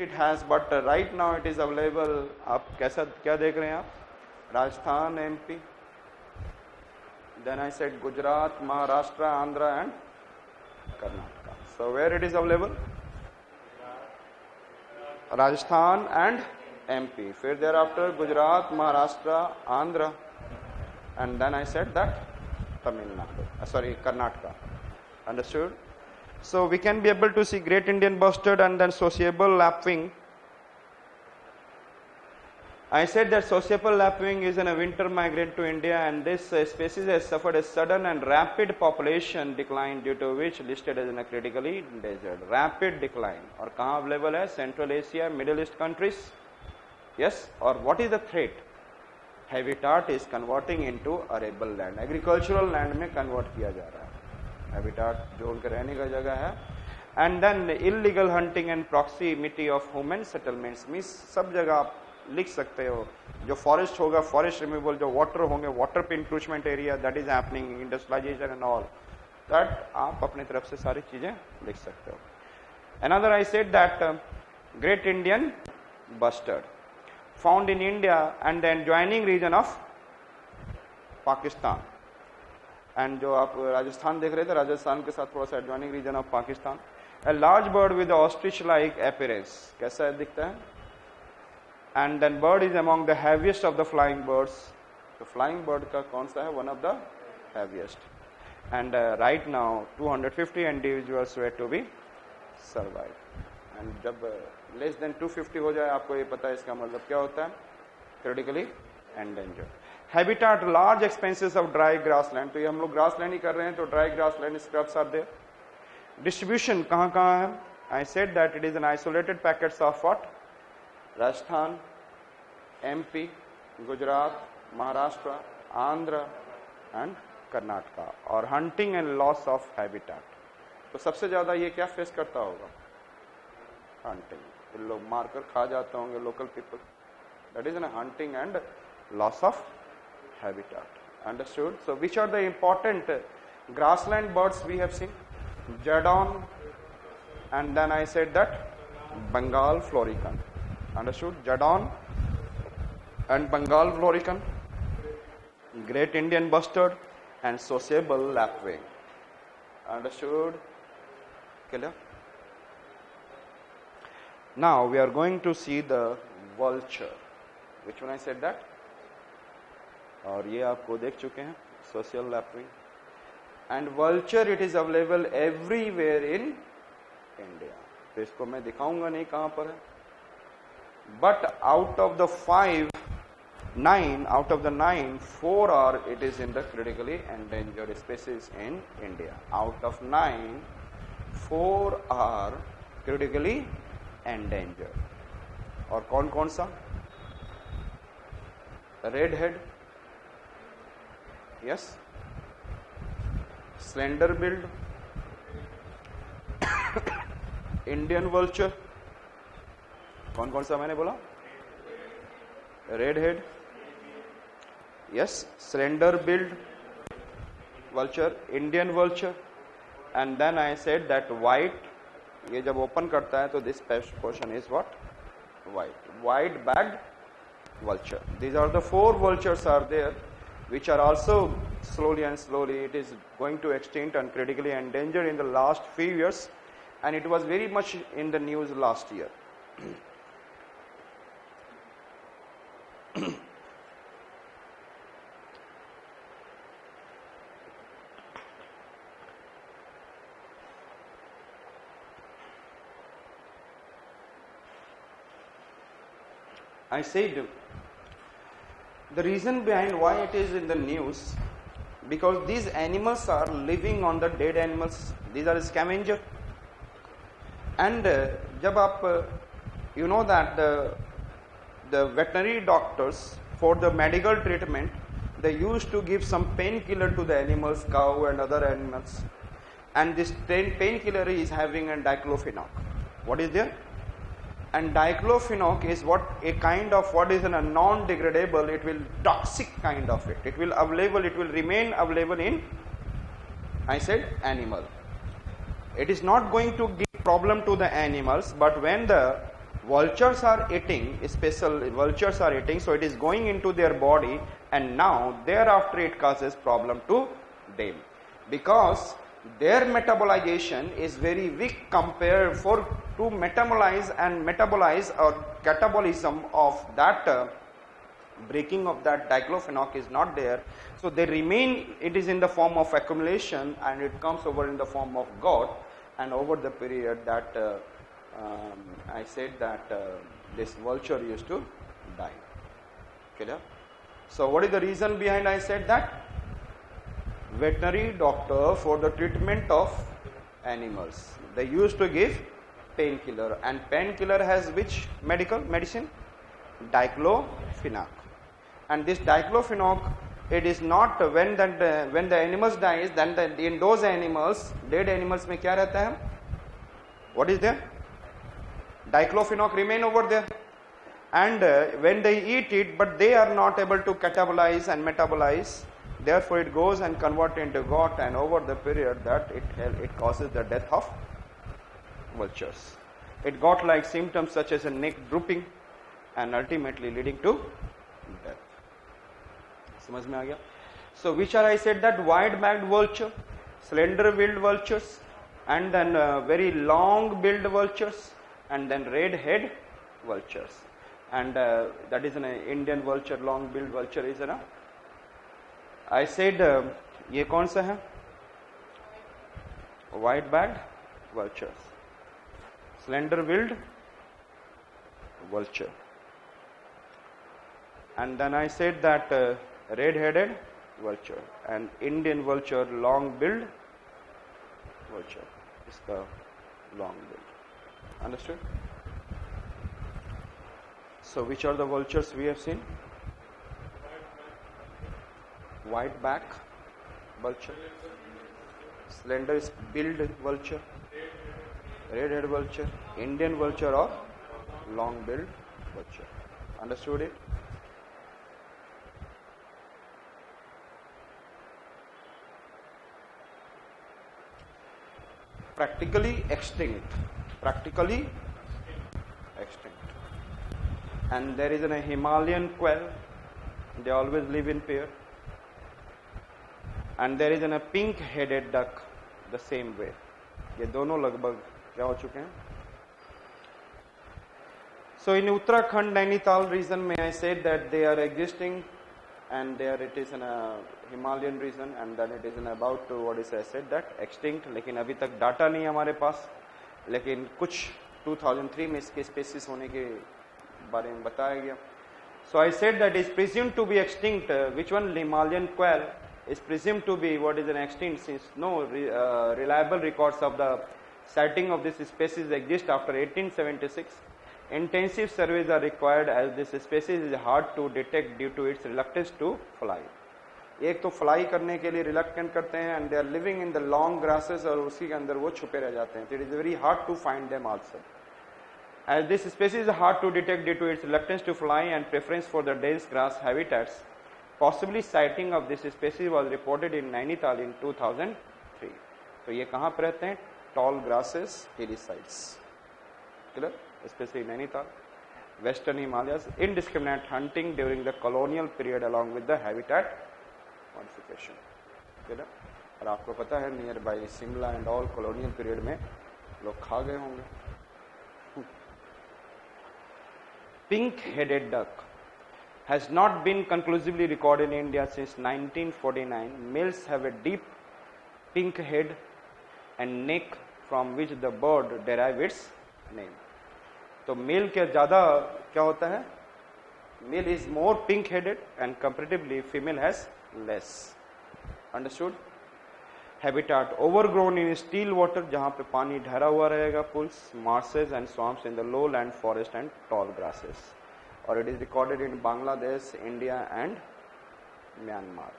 it has, but right now it is available. आप कैसा क्या देख रहे हैं आप? Rajasthan, MP. Then I said Gujarat, Maharashtra, Andhra and Karnataka. So where it is available? Rajasthan and MP. फिर thereafter Gujarat, Maharashtra, Andhra, and then I said that Tamil Nadu. Karnataka. Understood? So we can be able to see Great Indian Bustard and then sociable lapwing. I said that sociable lapwing is a winter migrant to India, and this species has suffered a sudden and rapid population decline, due to which listed as a critically endangered. Rapid decline. और कहाँ available है? Central Asia, Middle East countries. Yes. और what is the threat? Habitat is converting into arable land. Agricultural land में convert किया जा रहा है. Habitat जो उनके रहने का जगह है. And then illegal hunting and proximity of human settlements means सब जगह आप लिख सकते हो. जो फॉरेस्ट होगा, फॉरेस्ट रिमूवल, जो वाटर होंगे, वाटर पे encroachment area, that is happening, industrialization and all that, आप अपनी तरफ से सारी चीजें लिख सकते हो. Another I said that Great Indian Bustard found in India and the adjoining region of Pakistan. And जो आप राजस्थान देख रहे थे, राजस्थान के साथ थोड़ा सा adjoining region of Pakistan. A large bird with ostrich like appearance. कैसा दिखता है? And then bird is among the heaviest of the flying birds. तो flying bird का कौन सा है? One of the heaviest. And right now 250 individuals were to be survived. And जब less than 250 हो जाए, आपको ये पता है इसका मतलब क्या होता है? Critically endangered. Habitat, large expanses of dry grassland. तो ये हम लोग grassland ही कर रहे हैं, तो dry grassland scrubs are there. Distribution कहाँ कहाँ है? I said that it is an isolated packets of what? Rajasthan, MP, Gujarat, Maharashtra, Andhra and Karnataka. और hunting and loss of habitat. तो सबसे ज्यादा ये क्या फेस करता होगा? Hunting. तो लोग मारकर खा जाते होंगे local people. That is a hunting and loss of habitat. Understood? So which are the important grassland birds we have seen? Jadon, and then I said that Bengal florican. Understood? Jadon and Bengal florican, Great Indian Bustard and sociable lapwing. Understood? Clear? Now we are going to see the vulture. Which one I said that? और ये आपको देख चुके हैं, social lapwing. And vulture, it is available everywhere in India. तो इसको मैं दिखाऊंगा नहीं कहाँ पर है. But out of the 9, 4 are it is in the critically endangered species in India. Out of 9, 4 are critically endangered. और कौन कौन सा? Redhead, yes. Slender billed, Indian vulture. कौन कौन सा मैंने बोला? Redhead, yes. Slender billed vulture, Indian vulture, and then I said that white. ये जब ओपन करता है तो this portion is what? White bagged vulture. These are the 4 vultures are there, which are also slowly it is going to extinct and critically endangered in the last few years, and it was very much in the news last year. I said the reason behind why it is in the news, because these animals are living on the dead animals. These are scavenger. And जब आप you know that the veterinary doctors, for the medical treatment, they used to give some painkiller to the animals, cow and other animals, and this painkiller is having a diclofenac. What is there? And diclofenac is what a kind of what is a non-degradable, it will toxic kind of it. It will remain available in, I said, animal. It is not going to give problem to the animals, but when the vultures are eating, special vultures are eating, so it is going into their body, and now thereafter it causes problem to them, because their metabolization is very weak compared to metabolize or catabolism of that breaking of that diclofenac is not there, so they remain, it is in the form of accumulation, and it comes over in the form of gout, and over the period that I said that this vulture used to die. Clear? So what is the reason behind I said that? Veterinary doctor, for the treatment of animals, they used to give painkiller, and painkiller has which medicine? Diclofenac. And this diclofenac, it is not when the animals dies, then in those animals, dead animals में क्या रहता है? What is there? Diclofenac remain over there, and when they eat it, but they are not able to catabolize and metabolize, therefore it goes and convert into gout, and over the period that it causes the death of vultures. It got like symptoms such as a neck drooping and ultimately leading to death. समझ में आ गया? So which are I said that wide-backed vulture, slender-billed vultures, and then very long-billed vultures, and then red-head vultures, and that is an Indian vulture, long-billed vulture is ना. I said ये कौन सा है? Wide-backed vultures, slender-billed vulture, and then I said that red-headed vulture and Indian vulture, long-billed vulture. इसका long-billed. Understood? So which are the vultures we have seen? White-back vulture, slender-billed vulture, red-headed vulture, Indian vulture, or long-billed vulture. Understood it? Practically extinct. And there is a Himalayan quail, they always live in pair, and there is a pink-headed duck the same way. ये दोनों लगभग क्या हो चुके हैं? So in Uttarakhand, Nainital region, may I say that they are existing, and there it is in a Himalayan region, and then it is in about to what is I said that extinct. लेकिन अभी तक data नहीं है हमारे पास, लेकिन कुछ 2003 में इसके स्पेसिस होने के बारे में बताया गया. So I said that is presumed to be extinct. Which one? Himalayan quail is presumed to be what is an extinct, since no reliable records of the sighting of this species exist after 1876. Intensive surveys are required as this species is hard to detect due to its reluctance to fly. एक तो fly करने के लिए reluctant करते हैं, and they are living in the long grasses, और उसी के अंदर वो छुपे रह जाते हैं. It is very hard to find them also. As this species is hard to detect due to its reluctance to fly and preference for the dense grass habitats, possibly sighting of this species was reported in Nainital in 2003. तो ये कहाँ पर रहते हैं? Tall grasses, hilly sides. Clear? Especially Nainital, Western Himalayas. Indiscriminate hunting during the colonial period along with the habitat modification. Clear? और आपको पता है near by Shimla and all colonial period में लोग खा गए होंगे. Pink-headed duck has not been conclusively recorded in India since 1949. Males have a deep pink head and neck from which the bird derives its name. तो mail के ज़्यादा क्या होता है? Male is more pink-headed and comparatively female has less. Understood? Habitat overgrown in still water, जहाँ पे पानी ठहरा हुआ रहेगा, pools, marshes and swamps in the lowland forest and tall grasses. और it is recorded in Bangladesh, India and Myanmar.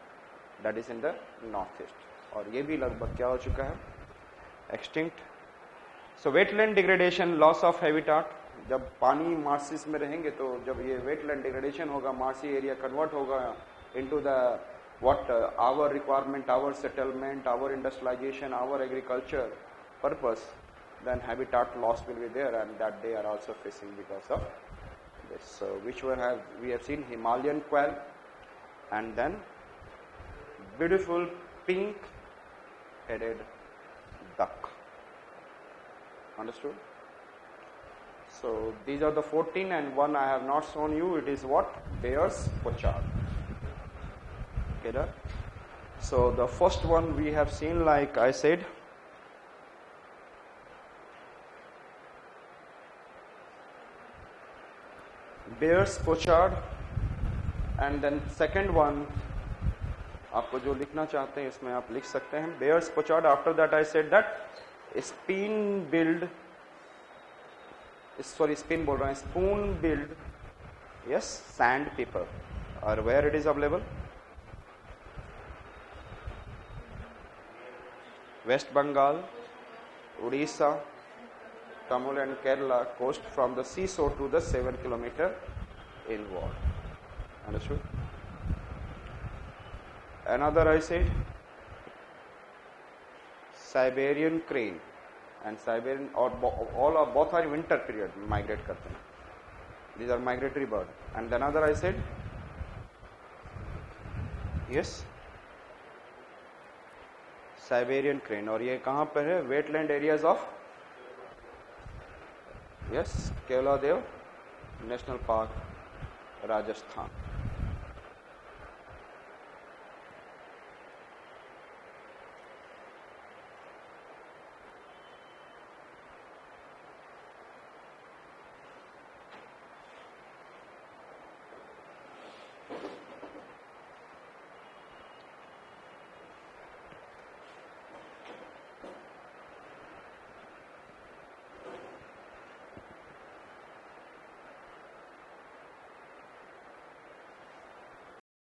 That is in the northeast. और ये भी लगभग क्या हो चुका है? Extinct. So wetland degradation, loss of habitat. जब पानी marshes में रहेंगे तो जब ये wetland degradation होगा, marshy area convert होगा into the what our requirement, our settlement, our industrialization, our agriculture purpose, then habitat loss will be there, and that they are also facing because of this. So which one have we have seen? Himalayan quail, and then beautiful pink headed duck. Understood? So these are the 14, and one I have not shown you. It is what? Bear's pochard. Okay, there. So the first one we have seen, like I said, bear's pochard, and then second one आपको जो लिखना चाहते हैं इसमें आप लिख सकते हैं bear's pochard. After that I said that spoon-billed yes sandpiper, or where it is available? West Bengal, Odisha, Tamil and Kerala coast from the seashore to the 7 kilometer inward. Understood? Another I said Siberian crane, and Siberian or both are winter period migrate करते हैं. These are migratory bird. And another I said yes Siberian crane, और ये कहाँ पर है? Wetland areas of yes Keoladev National Park, Rajasthan.